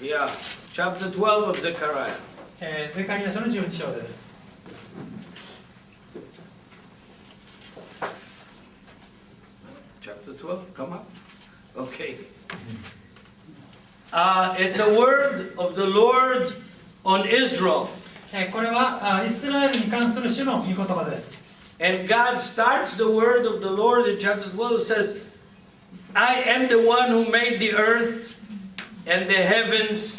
Yeah, chapter 12 of Zechariah. ゼカリヤ書の12章です。Chapter 12, come up. Okay. It's a word of the Lord on Israel. これはイスラエルに関する主の御言葉です。And God starts the word of the Lord in chapter 12. It says, I am the one who made the earth and the heavens,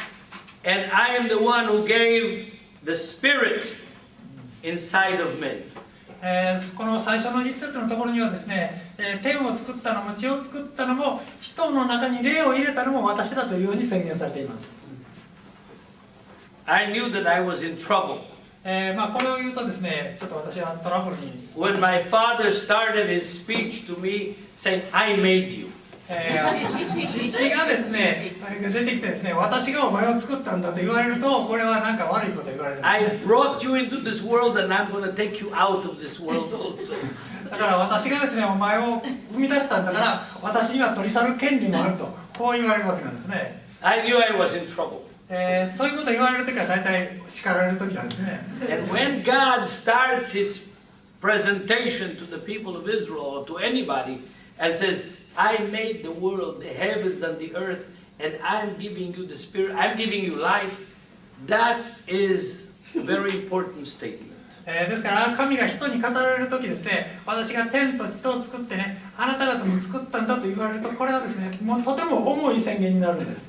and I am the one who gave the spirit inside of men. この最初の一節のところにはですね、天を作ったのも地を作ったのも人の中に霊を入れたのも私だというように宣言されています。I knew that I was in trouble. これを言うとですね、ちょっと私はトラブルに。When my father started his speech to me saying, I made you. 父がですね、出てきてですね、私がお前を作ったんだと言われると、これはなんか悪いこと言われるんですね。I brought you into this world and I'm going to take you out of this world also. だから私がですね、お前を生み出したんだから、私には取り去る権利もあると、こう言われるわけなんですね。I knew I was in trouble. そういうこと言われるときは大体叱られるときなんですね。And when God starts his presentation to the people of Israel or to anybody and says, I made the world, the heavens and the earth, and I'm giving you the spirit, I'm giving you life, that is a very important statement. ですから神が人に語られるときですね、私が天と地とを作ってね、あなた方も作ったんだと言われると、これはですね、もうとても重い宣言になるんです。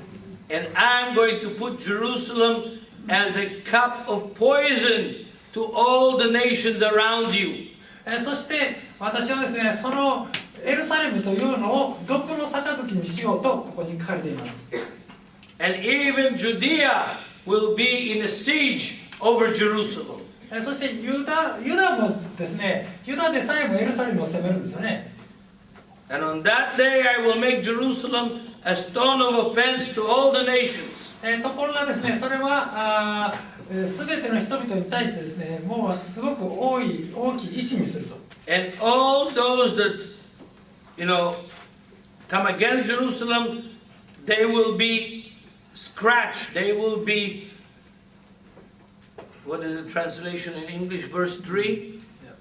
And I'm going to put Jerusalem as a cup of poison to all the nations around you. そして私はですね、そのエルサレムというのを毒の杯にしようとここに書かれています。And even Judea will be in a siege over Jerusalem. そしてユダもですね、ユダでさえもエルサレムを攻めるんですよね。And on that day I will make Jerusalem a stone of offense to all the nations. ところがですね、それは全ての人々に対してですね、もうすごく大きい石にすると。And all those that, come against Jerusalem, they will be scratched. They will be, what is the translation in English? Verse 3? Yeah.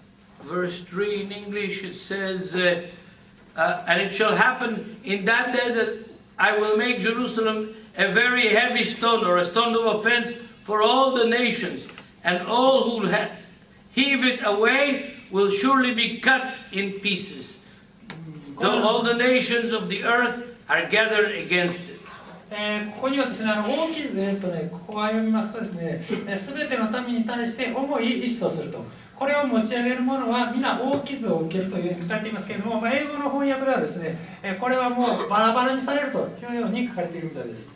Verse 3 in English, it says, and it shall happen in that day that I will make Jerusalem a very heavy stone, or a stone of offense for all the nations, and all who heave it away will surely be cut in pieces. Though all the nations of the earth are gathered against it. ここにはですね、大きいここを読みますとですね、すべての民に対して重い意志とすると。これを持ち上げる者は皆大傷を受けるというふうに書かれていますけれども、英語の翻訳ではですね、これはもうバラバラにされるというように書かれているみたいです。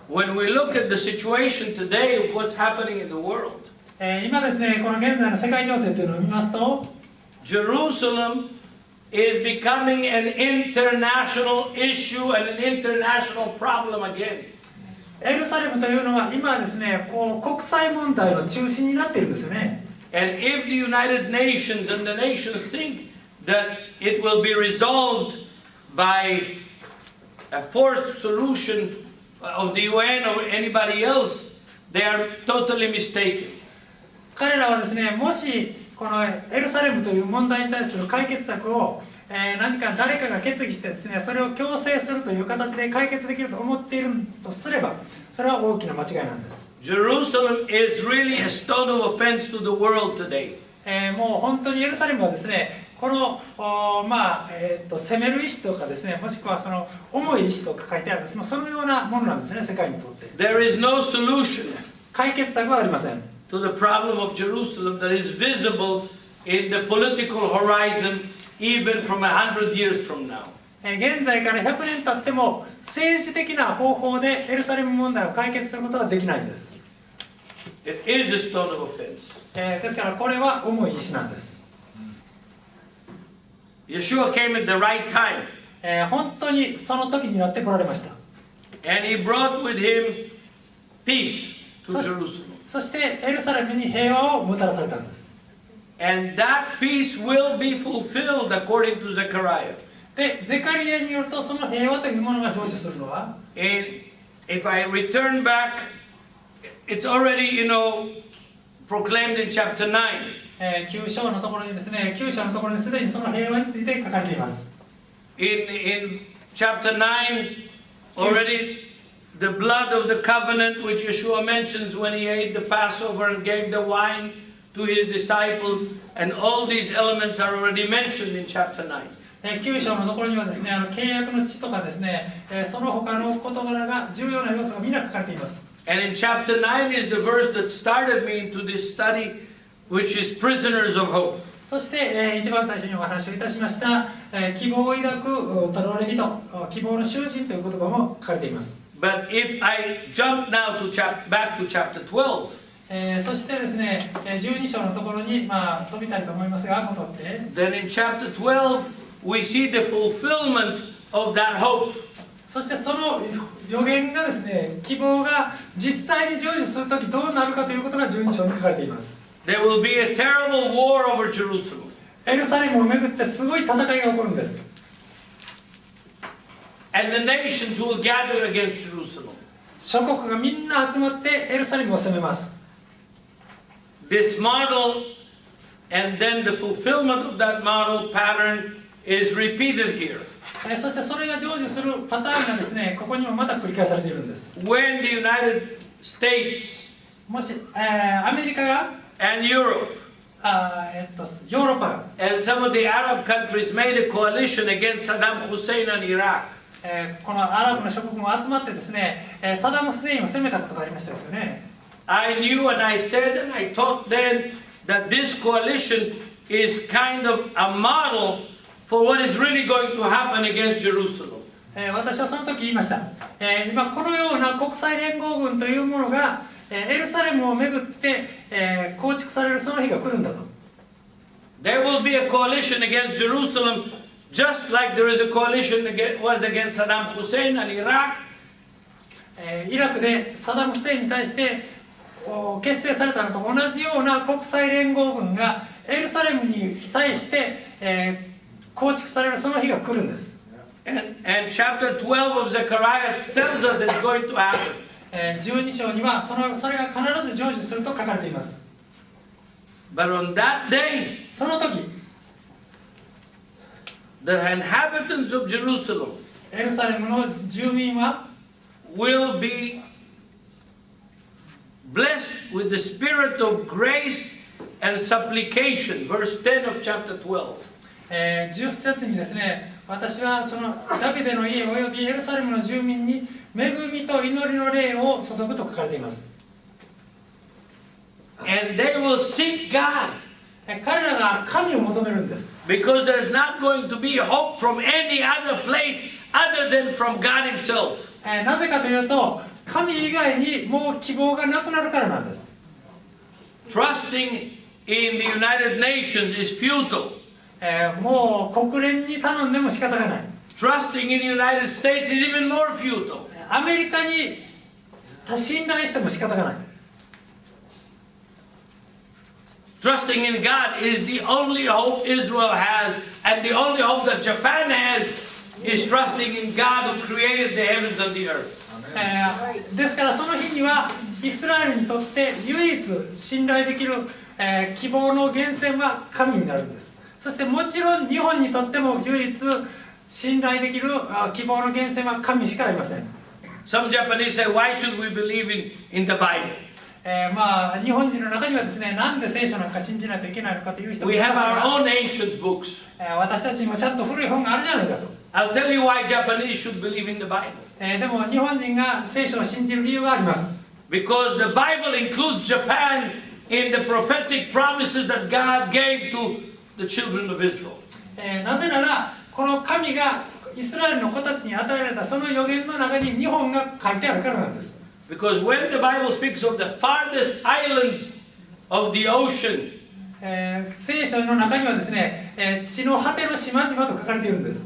When we look at the situation today of what's happening in the world, 今ですね、この現在の世界情勢というのを見ますと、Jerusalem is becoming an international issue and an international problem again. エルサレムというのは今ですね、国際問題の中心になっているんですよね。And if the United Nations and the nations think that it will be resolved by a forced solution of the UN or anybody else, they are totally mistaken. 彼らはですね、もしこのエルサレムという問題に対する解決策を、何か誰かが決議してですね、それを強制するという形で解決できると思っているとすれば、それは大きな間違いなんです。Jerusalem is really a stone of offense to the world today. もう本当にエルサレムはですね、この攻める意志とかですね、もしくはその重い意志とか書いてある、そのようなものなんですね、世界にとって。There is no solution 解決策はありません。to the problem of Jerusalem that is visible in the political horizon even from 100 years from now. 現在から100年経っても政治的な方法でエルサレム問題を解決することはできないんです。It is a stone of offense. ですからこれは重い石なんです。Yeshua came at the right time. 本当にその時になって来られました。And he brought with him peace to Jerusalem. そしてエルサレムに平和をもたらされたんです。And that peace will be fulfilled according to Zechariah. で、ゼカリヤによるとその平和というものが成就するのは In if I return back, it's already, proclaimed in chapter 9. 9章のところにですね、9章のところにすでにその平和について書かれています。In chapter 9, already the blood of the covenant, which Yeshua mentions when he ate the Passover and gave the wine to his disciples, and all these elements are already mentioned in chapter 9. 9章のところにはですね、契約の地とかですね、その他の事柄が重要な要素がみんな書かれています。And in chapter 9 is the verse that started me into this study, which is prisoners of hope. そして、一番最初にお話をいたしました、希望を抱く囚われ人、希望の囚人という言葉も書かれています。But if I jump now back to chapter 12, そしてですね、12章のところに、飛びたいと思いますが、戻って。then in chapter 12 we see the fulfillment of that hope. そしてその予言がですね、希望が実際に成就するときどうなるかということが12章に書かれています。There will be a terrible war over Jerusalem. エルサレムをめぐってすごい戦いが起こるんです。And the nations will gather against Jerusalem. 諸国がみんな集まってエルサレムを攻めます。This model and then the fulfillment of that model pattern is repeated here. そしてそれが成就するパターンがですね、ここにもまた繰り返されているんです。When the United States もし、アメリカが and Europe ヨーロッパが and some of the Arab countries made a coalition against Saddam Hussein and Iraq. このアラブの諸国も集まってですね、サダム・フセインを攻めたことがありましたですよね。I knew and I said and I taught then that this coalition is kind of a model for what is really going to happen against Jerusalem. 私はその時言いました。今このような国際連合軍というものがエルサレムをめぐって構築されるその日が来るんだと。There will be a coalition against Jerusalem, just like there is a coalition was against Saddam Hussein and Iraq. イラクでサダム・フセインに対して結成されたのと同じような国際連合軍がエルサレムに対して、構築されるその日が来るんです。And chapter 12 of Zechariah tells us it's going to happen. 12章にはそれが必ず成就すると書かれています。But on that day, その時、the inhabitants of Jerusalem エルサレムの住民は will be blessed with the spirit of grace and supplication. Verse 10 of chapter 12. 10節にですね、私はそのダビデの家およびエルサレムの住民に恵みと祈りの霊を注ぐと書かれています。And they will seek God. 彼らが神を求めるんです。Because there's not going to be hope from any other place other than from God Himself. なぜかというと、神以外にもう希望がなくなるからなんです。Trusting in the United Nations is futile. もう国連に頼んでも仕方がない。Trusting in the United States is even more futile. アメリカに信頼しても仕方がない。Trusting in God is the only hope Israel has, and the only hope that Japan has is trusting in God who created the heavens and the earth. ですからその日にはイスラエルにとって唯一信頼できる、希望の源泉は神になるんです。そしてもちろん日本にとっても唯一信頼できる希望の源泉は神しかありません。Some Japanese say, why should we believe in the Bible? 日本人の中にはですね、なんで聖書なんか信じないといけないのかという人もい We ます have が、 our own ancient books. 私たちにもちゃんと古い本があるじゃないかと。I'll tell you why Japanese should believe in the Bible. でも日本人が聖書を信じる理由があります。Because the Bible includes Japan in the prophetic promises that God gave to the children of Israel. なぜなら、この神がイスラエルの子たちに与えられたその予言の中に日本が書いてあるからなんです。Because when the Bible speaks of the farthest islands of the ocean, 聖書の中にはですね、地の果ての島々と書かれているんです。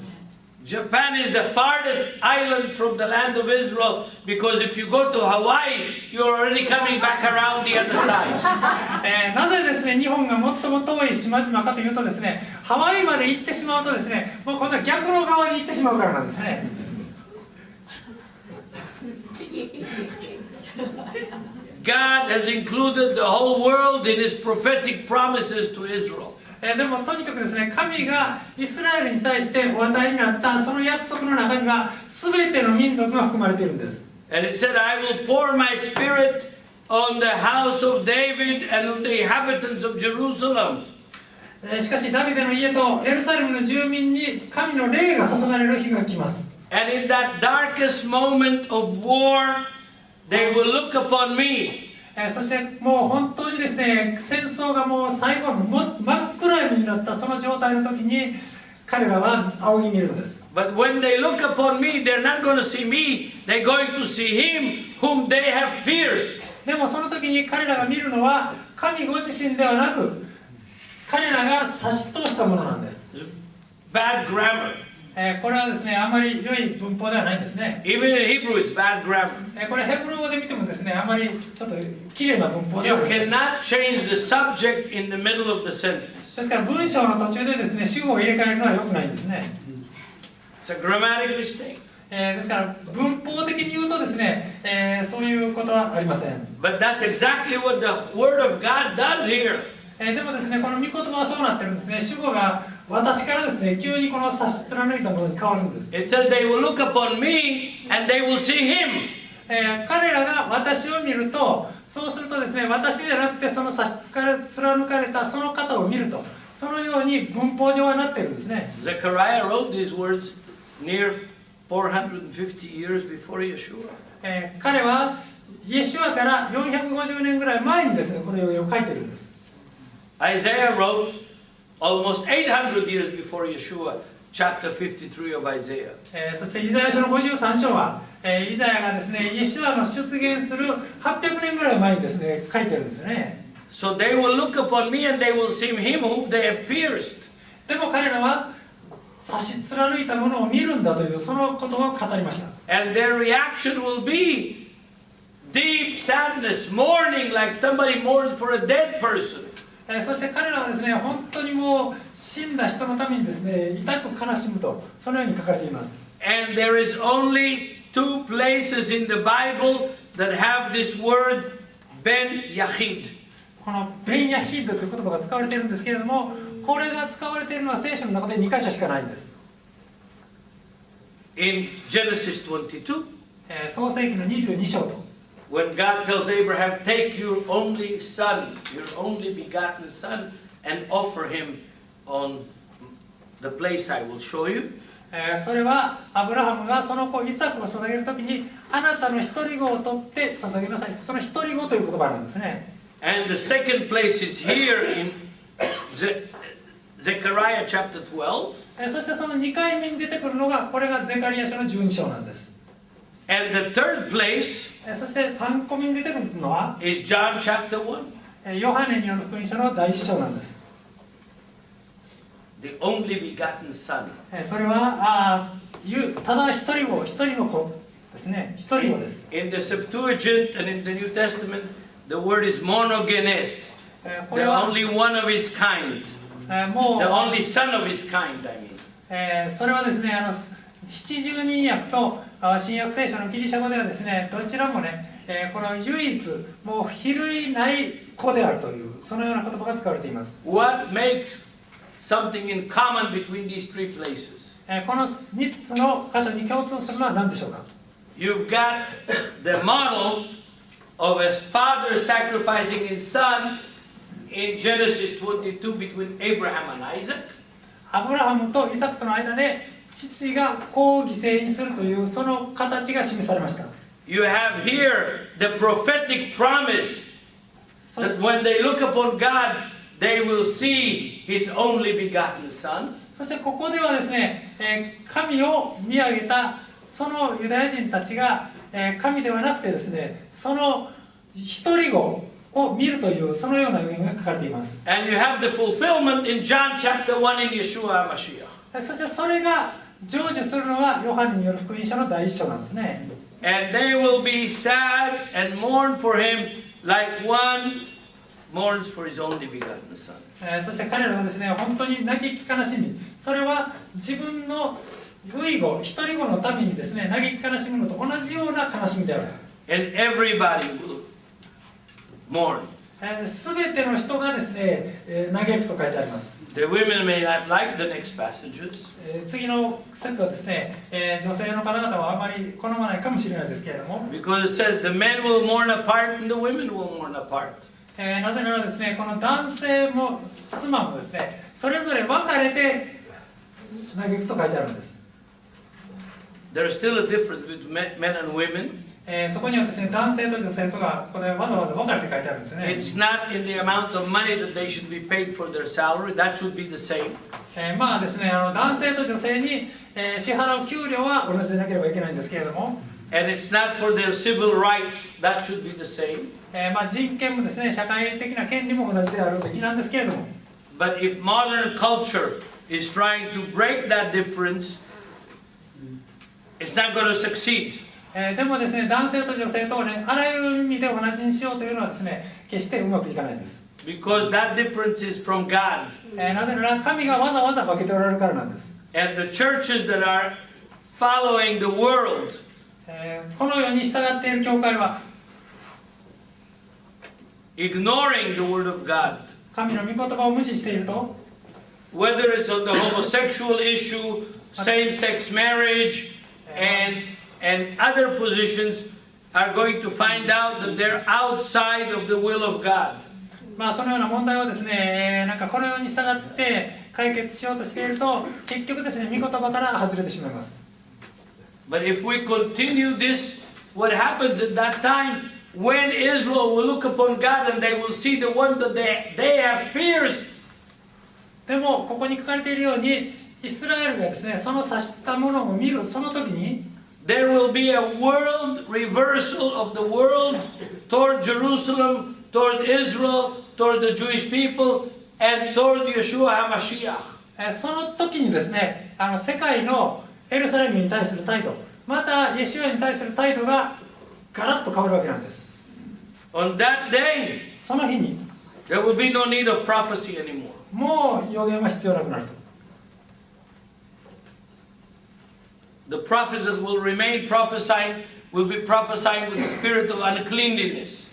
Japan is the farthest island from the land of Israel, because if you go to Hawaii, you're already coming back around the other side. なぜですね、日本が最も遠い島々かというとですね、ハワイまで行ってしまうとですね、もう今度は逆の側に行ってしまうからなんですね。God has included the whole world in His prophetic promises to Israel. でもとにかくですね、神がイスラエルに対してお与えになったその約束の中には全ての民族が含まれているんです。And it said, I will pour my spirit on the house of David and on the inhabitants of Jerusalem. しかしダビデの家とエルサレムの住民に神の霊が注がれる日が来ます。And in that darkest moment of war, they will look upon me. そしてもう本当にですね、戦争がもう最後の真っ暗闇になったその状態の時に彼らは仰ぎ見るんです。But when they look upon me, they're not going to see me. They're going to see Him whom they have pierced. でもその時に彼らが見るのは神ご自身ではなく彼らが差し通したものなんです。Bad grammar. これはですね、あまり良い文法ではないんですね。Even in Hebrew, it's bad grammar. これヘブル語で見てもですね、あまりちょっと綺麗な文法で You はない。 cannot change the subject in the middle of the sentence. ですから文章の途中でですね、主語を入れ替えるのは良くないんですね。It's a grammatic mistake. ですから文法的に言うとですね、そういうことはありません。 But that's exactly what the Word of God does here. でもですね、この御言葉はそうなってるんですね。主語が私からですね、急にこの差し貫いたものに変わるんです。It says they will look upon me and they will see Him. 彼らが私を見ると、そうするとですね、私じゃなくてその差し貫かれたその方を見ると、そのように文法上はなっているんですね。Zechariah wrote these words near 450 years before Yeshua. 彼はイエシュアから450年ぐらい前にですね、これを書いているんです。Isaiah wrote almost 800 years before Yeshua, chapter 53 of Isaiah. そしてイザヤ書の53章は、イザヤがですね、イエシュアの出現する800年ぐらい前にですね、書いてるんですよね。So they will look upon me and they will see Him whom they have pierced. でも彼らは差し貫いたものを見るんだというそのことを語りました。And their reaction will be deep sadness, mourning like somebody mourns for a dead person. そして彼らはですね、本当にもう死んだ人のためにですね、痛く悲しむと、そのように書かれています。And there is only two places in the Bible that have this word Ben Yachid. このベンヤヒッドという言葉が使われているんですけれども、これが使われているのは聖書の中で2箇所しかないんです。In Genesis 22, 創世記の22章と。when God tells Abraham, take your only son, your only begotten son, and offer him on the place I will show you. それはアブラハムがその子イサクを捧げるときにあなたの一人子を取って捧げなさい。その一人子という言葉なんですね。And the second place is here in Zechariah chapter 12. そしてその2回目に出てくるのがこれがゼカリヤ書の12章なんです。And the third place そして3個目に出てくるのは is John chapter 1. ヨハネによる福音書の第1章なんです。The only begotten son. それはただ一人の子ですね。一人子です。 In the Septuagint and in the New Testament, the word is monogenes. こ The れは only one of his kind. もう The only son of his kind, I mean. それはですね、七十人訳と新約聖書のギリシャ語ではですね、どちらもね、この唯一もう比類ない子であるというそのような言葉が使われています。What makes something in common between these three places? この3つの箇所に共通するのは何でしょうか。 You've got the model of a father sacrificing his son in Genesis 22 between Abraham and Isaac. アブラハムとイサクとの間で父が子を犠牲にするというその形が示されました。You have here the prophetic promise that when they look upon God, they will see His only begotten Son. そしてここではですね、神を見上げたそのユダヤ人たちが、神ではなくてですね、その一人子を見るというそのような予言が書かれています。And you have the fulfillment in John chapter 1 in Yeshua HaMashiach. そしてそれが成就するのがヨハネによる福音書の第1章なんですね。And they will be sad and mourn for him like one mourns for his only begotten son. そして彼らはですね、本当に嘆き悲しみ、それは自分の唯子、一人子のためにですね、嘆き悲しむのと同じような悲しみである。and everybody will mourn. すべての人がですね、嘆くと書いてあります。The women may not like the next passages, 次の説はですね、女性の方々はあまり好まないかもしれないですけれども、 because it says the men will mourn apart and the women will mourn apart. なぜならですね、この男性も妻もですね、それぞれ分かれて嘆くと書いてあるんです。There is still a difference between men and women. そこにはですね、男性と女性とがこれわざわざ分かれて書いてあるんですね。 It's not in the amount of money that they should be paid for their salary. That should be the same. まあですね、男性と女性に、支払う給料は同じでなければいけないんですけれども、 And it's not for their civil rights. That should be the same. まあ人権もですね、社会的な権利も同じであるべきなんですけれども、 But if modern culture is trying to break that difference, it's not going to succeed. でもですね、男性と女性とね、あらゆる意味で同じにしようというのはですね、決してうまくいかないんです。Because that difference is from God. なぜなら神がわざわざ分けておられるからなんです。 And the churches that are following the world, この世に従っている教会は ignoring the word of God, 神の御言葉を無視していると、 whether it's on the homosexual issue, same-sex marriage, and other positions, are going to find out that they're outside of the will of God. まあそのような問題をですね、なんかこのように従って解決しようとしていると、結局ですね、御言葉から外れてしまいます。 But if we continue this, what happens at that time, when Israel will look upon God and they will see the one that they have pierced, でもここに書かれているように、イスラエルがですね、その刺したものを見るその時に、 there will be a world reversal of the world toward Jerusalem, toward Israel, toward the Jewish people, and toward Yeshua HaMashiach. その時にですね、世界のエルサレムに対する態度、またイエシュアに対する態度がガラッと変わるわけなんです。 On that day, その日に there will be no need of prophecy anymore. もう予言は必要なくなると。 The prophets that will remain prophesying will be prophesying with the spirit of uncleanliness.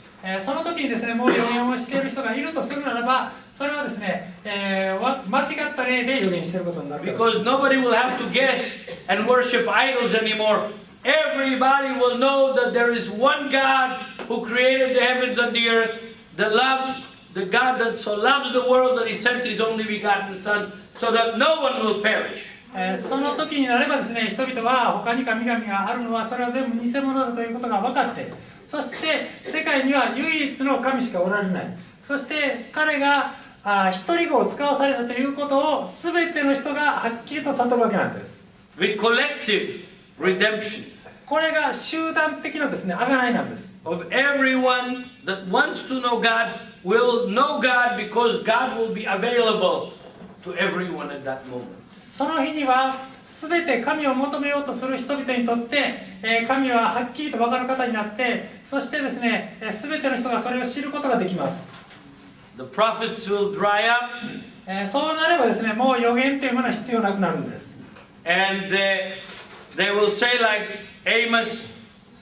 その時にですね、もう予言をしている人がいるとするならば、それはですね、間違った例で予言していることになるから。 Because nobody will have to guess and worship idols anymore. Everybody will know that there is one God who created the heavens and the earth, the God that so loves the world that He sent His only begotten Son, so that no one will perish. その時になればですね、人々は他に神々があるのはそれは全部偽物だということが分かって、そして世界には唯一の神しかおられない。そして彼が一人子を使わされたということを全ての人がはっきりと悟るわけなんです。 With collective redemption これが集団的なですね、贖いなんです。 of everyone that wants to know God will know God because God will be available to everyone at that moment. その日には全て神を求めようとする人々にとって、神ははっきりと分かる方になって、そしてですね、全ての人がそれを知ることができます。 The prophets will dry up, そうなればですね、もう予言というものは必要なくなるんです。 and they will say like Amos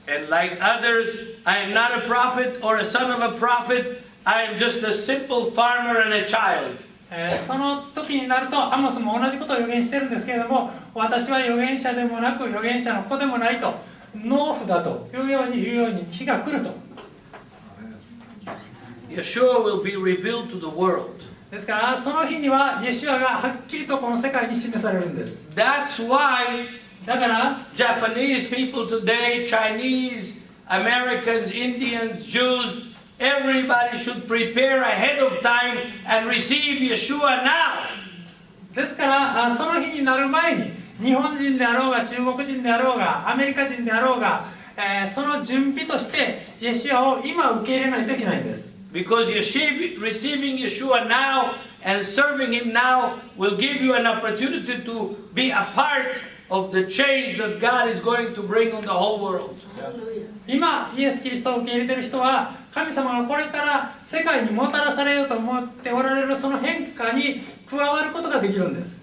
and like others, I am not a prophet or a son of a prophet, I am just a simple farmer and a child. その時になるとアモスも同じことを予言してるんですけれども、私は預言者でもなく預言者の子でもないと、農夫だというように日が来ると。 Yeshua will be revealed to the world. ですからその日にはイエシュアがはっきりとこの世界に示されるんです。 That's why だから Japanese people today, Chinese, Americans, Indians, Jews, everybody should prepare ahead of time and receive Yeshua now. ですからその日になる前に日本人であろうが中国人であろうがアメリカ人であろうが、その準備としてイエシュアを今受け入れないといけないんです。 Because receiving Yeshua now and serving Him now will give you an opportunity to be a part of the change that God is going to bring on the whole world. 今イエス・キリストを受け入れている人は神様がこれから世界にもたらされようと思っておられるその変化に加わることができるんです。